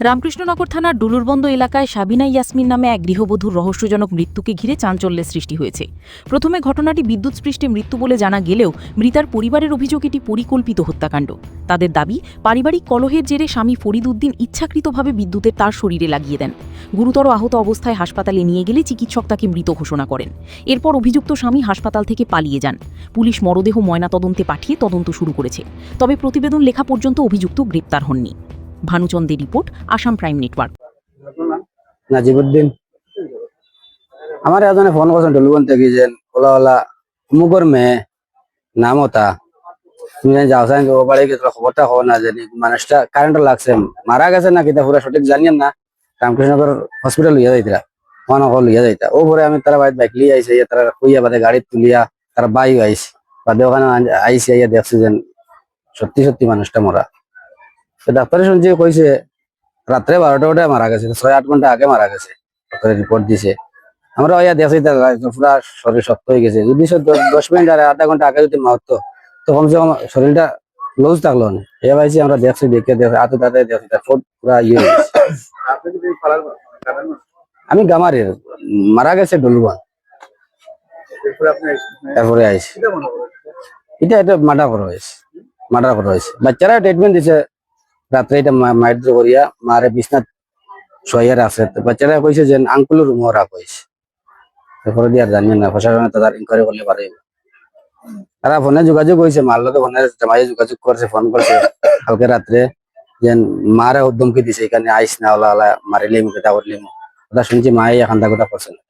রামকৃষ্ণনগর থানার ডুলুরবন্দ এলাকায় সাবিনা ইয়াসমিন নামে এক গৃহবধূর রহস্যজনক মৃত্যুকে ঘিরে চাঞ্চল্যের সৃষ্টি হয়েছে। প্রথমে ঘটনাটি বিদ্যুৎস্পৃষ্টে মৃত্যু বলে জানা গেলেও মৃতার পরিবারের অভিযোগ এটি পরিকল্পিত হত্যাকাণ্ড। তাদের দাবি, পারিবারিক কলহের জেরে স্বামী ফরিদ উদ্দিন ইচ্ছাকৃতভাবে বিদ্যুতের তার শরীরে লাগিয়ে দেন। গুরুতর আহত অবস্থায় হাসপাতালে নিয়ে গেলে চিকিৎসক তাকে মৃত ঘোষণা করেন। এরপর অভিযুক্ত স্বামী হাসপাতাল থেকে পালিয়ে যান। পুলিশ মরদেহ ময়নাতদন্তে পাঠিয়ে তদন্ত শুরু করেছে। তবে প্রতিবেদন লেখা পর্যন্ত অভিযুক্ত গ্রেপ্তার হননি। ভানুচন্দের report, Assam prime network. Najibuddin আমার এজনে ফোন করছেন ডলুবন থেকে যে ওলা ওলা অমুকর মেয়ে নাম ওটা তুমি যাও সাইন ও বাড়ি গেছিল খবরটা হওয়া না জানি মানুষটা কারেন্ট লাগছে মারা গেছে না কিতা পুরা সঠিক জানিয়েন না। রামকৃষ্ণনগর হসপিটাল লইয়া যাইতরা ফোন কল লইয়া যাইতা ও পরে আমি তারা বাইক লিয়ে আইসে তারা কইয়া বাদে গাড়ি তুলিয়া তারা বাই আইস বাদে ওখানে আইসে ইয়া দেখছে যে সত্যি সত্যি মানুষটা মরা। ডাক্তারে শুনছি কইছে রাত্রে 12টা মারা গেছে, 6-8 ঘন্টা আগে মারা গেছে, রিপোর্ট দিছে। আমরা ওইয়া দেখছি পুরা শরীর শক্ত হয়ে গেছে। যদি 10 মিনিট আর আধা ঘন্টা আগে যদি মারতো তো কমসে কম শরীরটা লুজ থাকলো না। এ ভাইছি আমরা দেখছি দেখে আতো তাতে দেখছি পুরা ইয়ে হয়ে গেছে। আমি গামারের মারা গেছে ডলুবান, তারপরে আইসি এটা মার্ডার করা হয়েছে। বাচ্চারা ট্রিটমেন্ট দিছে রাত্রে, এটা মায়ের করিয়া মারে বিছনাথ শোয়ার আছে। বাচ্চারা কইছে যে আঙ্কুলের রুমও রাখ হয়েছে। তারপরে দিয়ে আর জানিয়ে না, প্রশাসনে তাদের ইনকোয়ারি করলে পারে। তারা ফোনে যোগাযোগ হয়েছে, মার লোকে ফোনে জামাই যোগাযোগ করছে, ফোন করছে কালকে রাত্রে যে মারে উদ্যমকে দিছে এখানে আইস না, ওলা ওলা মারিলে মুখে তা করলে ওটা শুনছি মায়ে এখন দাগোটা করছে না।